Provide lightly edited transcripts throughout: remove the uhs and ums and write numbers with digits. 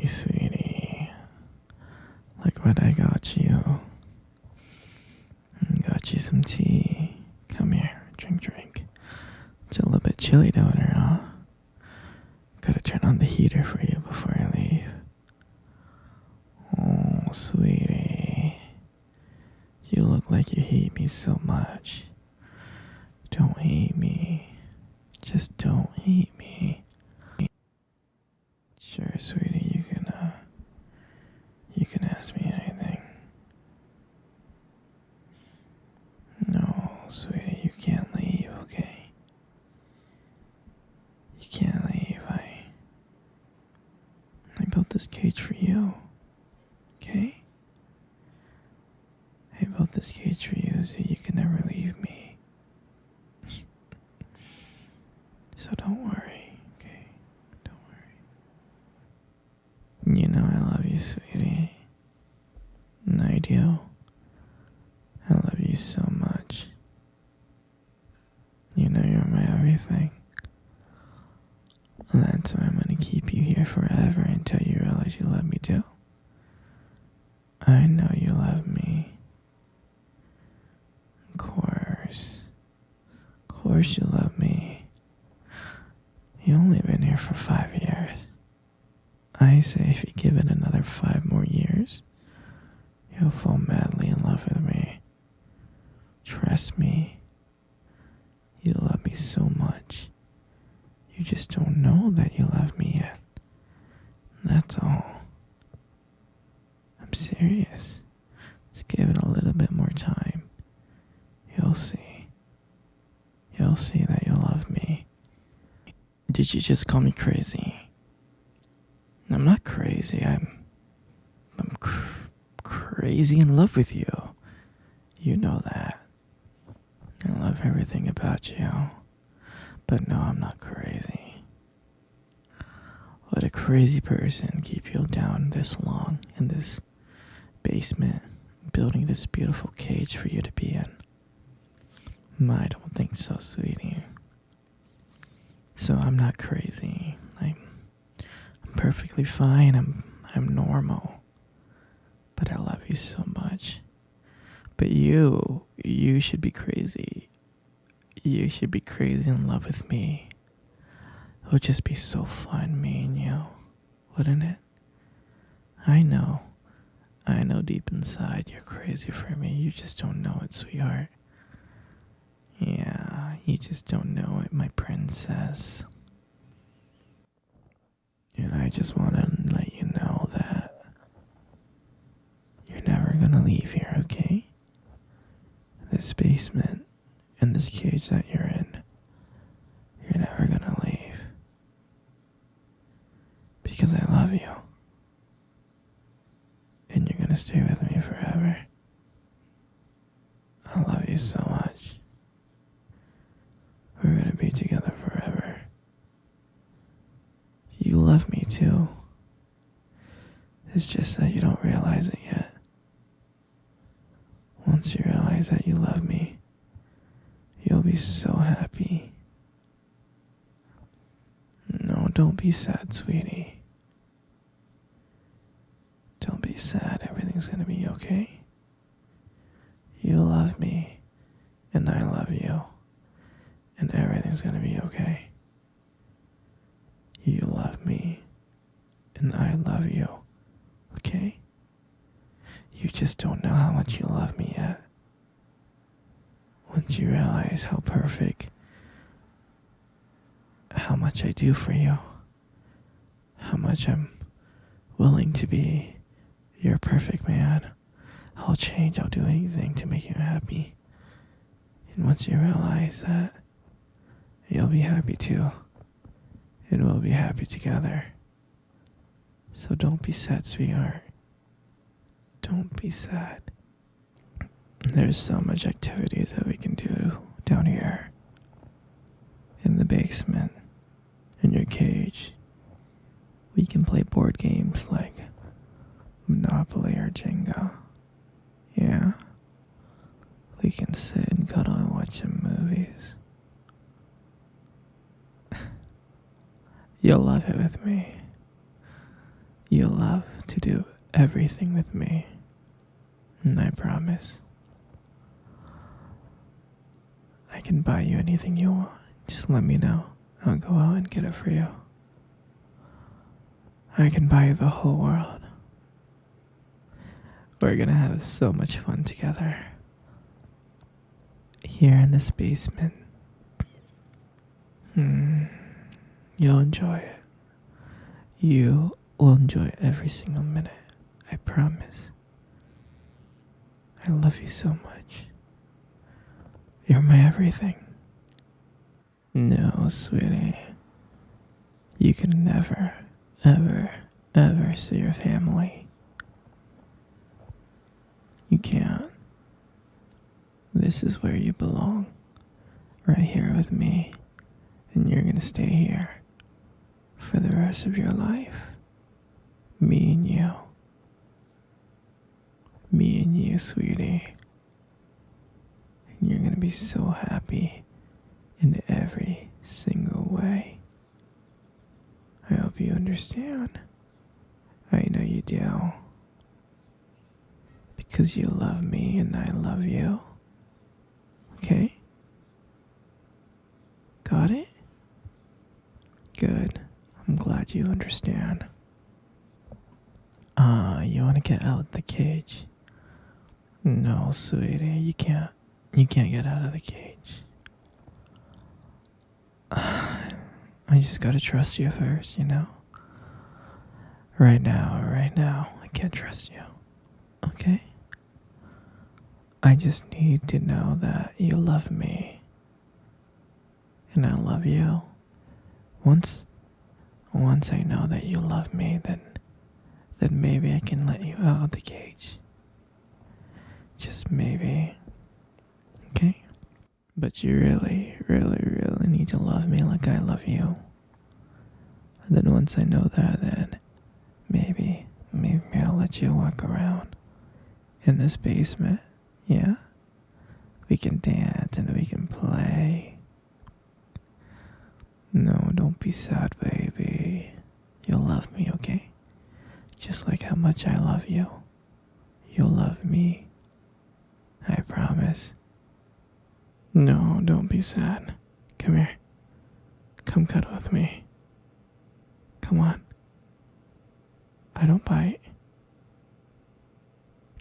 sweetie. Look what I got you. Got you some tea. Come here, drink. It's a little bit chilly down here, huh? Gotta turn on the heater for you before I leave. Oh, sweetie. You look like you hate me so much. Don't hate me. Just don't hate me. Sure, sweetie, you can ask me anything. No, sweetie, you can't leave, okay? You can't leave. I built this cage for you, okay? I built this cage for you so you can never leave me. So don't worry, okay? Don't worry. You know I love you, sweetie. And I do. I love you so much. You know you're my everything. And that's why I'm gonna keep you here forever until you realize you love me too. I know you love me. Of course you love me. You only been here for 5 years. I say if you give it another 5 more years, you'll fall madly in love with me. Trust me. You love me so much. You just don't know that you love me yet. That's all. I'm serious. Just give it a little bit more time. You'll see. You'll see that you love me. Did you just call me crazy? I'm not crazy. I'm crazy in love with you. You know that. I love everything about you. But no, I'm not crazy. Would a crazy person keep you down this long in this basement, building this beautiful cage for you to be in? I don't think so, sweetie. So I'm not crazy. I'm perfectly fine. I'm normal. But I love you so much. But you should be crazy. You should be crazy in love with me. It would just be so fun, me and you, wouldn't it? I know deep inside you're crazy for me. You just don't know it, sweetheart. Yeah, you just don't know it, my princess. And I just want to let you know that you're never gonna leave here, okay? This basement and this cage that you're in, you're never gonna leave. Because I love you. And you're gonna stay with me forever. I love you so much. We're gonna be together forever. You love me too. It's just that you don't realize it yet. Once you realize that you love me, you'll be so happy. No, don't be sad, sweetie. Don't be sad. Everything's gonna be okay. You love me, and I love you, and everything's gonna be okay. You love me, and I love you, okay? You just don't know how much you love me yet. Once you realize how perfect, how much I do for you, how much I'm willing to be your perfect man, I'll change, I'll do anything to make you happy. And once you realize that, you'll be happy too. And we'll be happy together. So don't be sad, sweetheart. Don't be sad. There's so much activities that we can do down here. In the basement. In your cage. We can play board games like Monopoly or Jenga. Yeah. We can sit and cuddle and watch some movies. You'll love it with me. You'll love to do everything with me, and I promise. I can buy you anything you want. Just let me know. I'll go out and get it for you. I can buy you the whole world. We're gonna have so much fun together. Here in this basement. You'll enjoy it. You will enjoy every single minute. I promise. I love you so much. You're my everything. No, sweetie. You can never, ever, ever see your family. You can't. This is where you belong. Right here with me. And you're gonna stay here for the rest of your life. Me and you. Me and you, sweetie. And you're gonna be so happy in every single way. I hope you understand. I know you do. Because you love me and I love you. Okay? Got it? Good. I'm glad you understand. You wanna get out the cage? No, sweetie, you can't. You can't get out of the cage. I just gotta trust you first, you know? Right now, I can't trust you. Okay? I just need to know that you love me. And I love you. Once I know that you love me, then maybe I can let you out of the cage. Just maybe. Okay? But you really, really, really need to love me like I love you. And then once I know that, then maybe I'll let you walk around in this basement. Yeah? We can dance and we can play. No, don't be sad, baby. You'll love me, okay? Just like how much I love you. You'll love me. I promise. No, don't be sad. Come here. Come cuddle with me. Come on. I don't bite.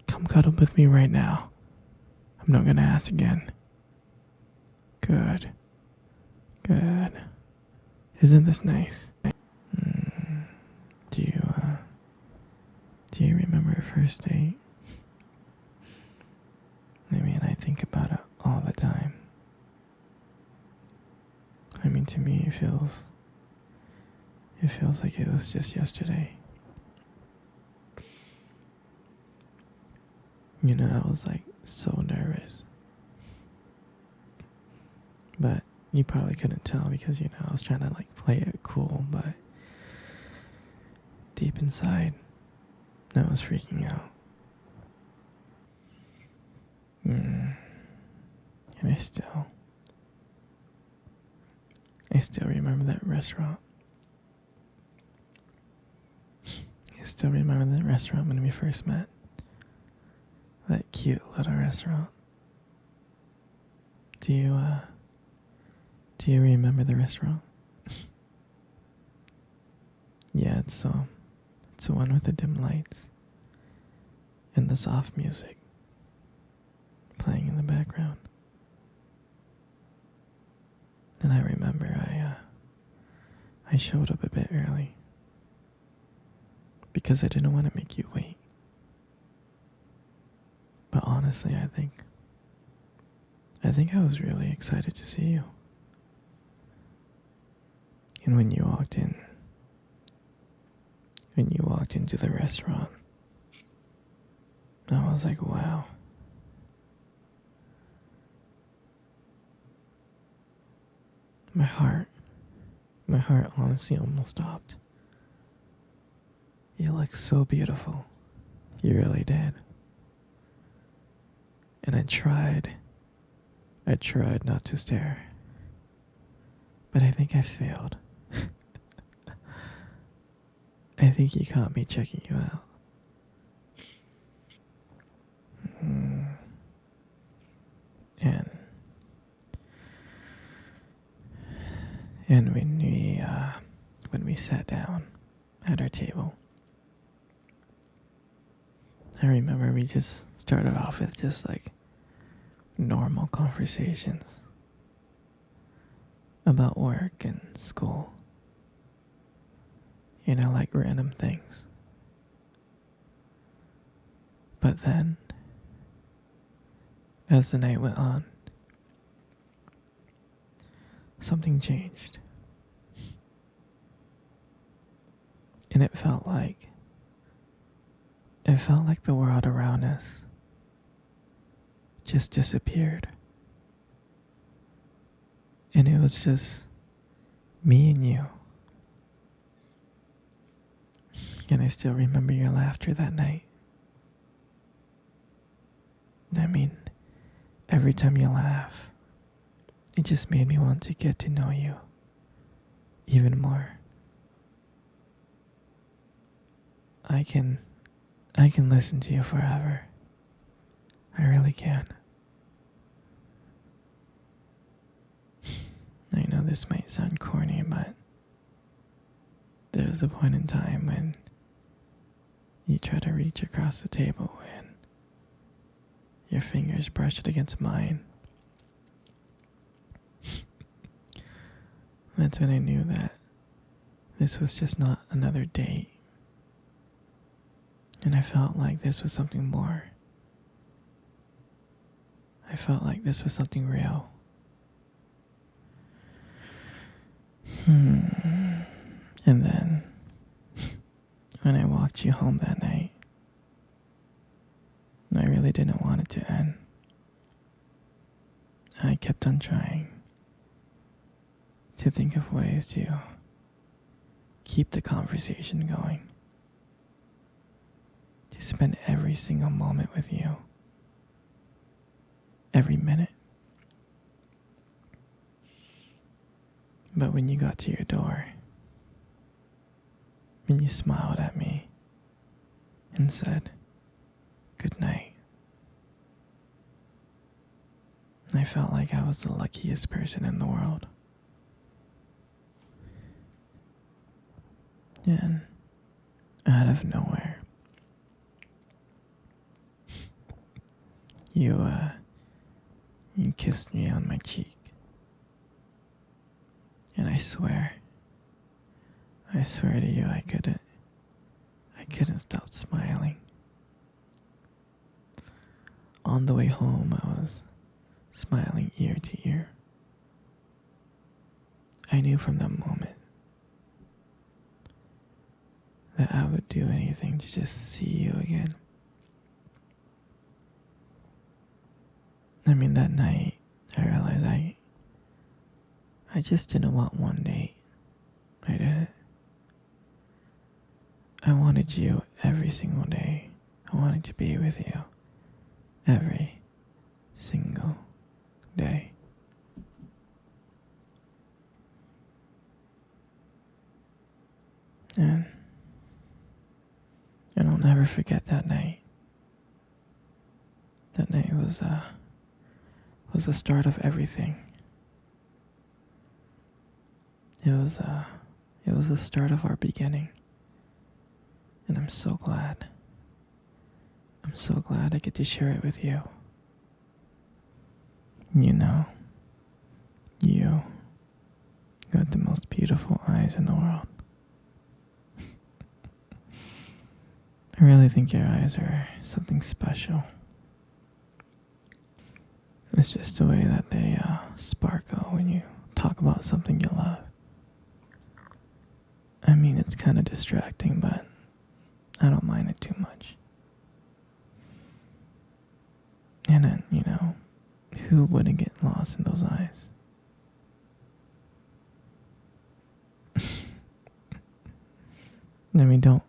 Come cuddle with me right now. I'm not gonna ask again. Good. Good. Isn't this nice? Do you remember our first date? I mean, I think about it all the time. I mean, to me, it feels like it was just yesterday. You know, I was like so nervous. But you probably couldn't tell because, you know, I was trying to like play it cool, but deep inside, I was freaking out. And I still remember that restaurant. I still remember that restaurant when we first met. That cute little restaurant. Do you remember the restaurant? Yeah, it's the one with the dim lights and the soft music playing in the background. And I remember I showed up a bit early because I didn't want to make you wait. But honestly, I think I was really excited to see you. And when you walked into the restaurant, I was like, wow. My heart honestly almost stopped. You look so beautiful. You really did. And I tried not to stare. But I think I failed. I think he caught me checking you out. Mm. And when we sat down at our table, I remember we just started off with just like normal conversations about work and school. Like random things. But then, as the night went on, something changed. And it felt like the world around us just disappeared. And it was just me and you. And I still remember your laughter that night. I mean, every time you laugh, it just made me want to get to know you even more. I can listen to you forever. I really can. I know this might sound corny, but there was a point in time when you tried to reach across the table and your fingers brushed against mine. That's when I knew that this was just not another date. And I felt like this was something more. I felt like this was something real. And then, when I walked you home that night, I really didn't want it to end. I kept on trying to think of ways to keep the conversation going. To spend every single moment with you. Every minute. But when you got to your door, and you smiled at me and said, "Good night," I felt like I was the luckiest person in the world. And out of nowhere, you kissed me on my cheek. And I swear to you, I couldn't stop smiling. On the way home, I was smiling ear to ear. I knew from that moment that I would do anything to just see you again. I mean, that night, I realized I just didn't want one date. I didn't. I wanted you every single day. I wanted to be with you every single day. And I'll never forget that night. That night was the start of everything. It was the start of our beginning. And I'm so glad. I'm so glad I get to share it with you. You got the most beautiful eyes in the world. I really think your eyes are something special. It's just the way that they sparkle when you talk about something you love. I mean, it's kind of distracting, but I don't mind it too much. And then, who wouldn't get lost in those eyes? I mean, don't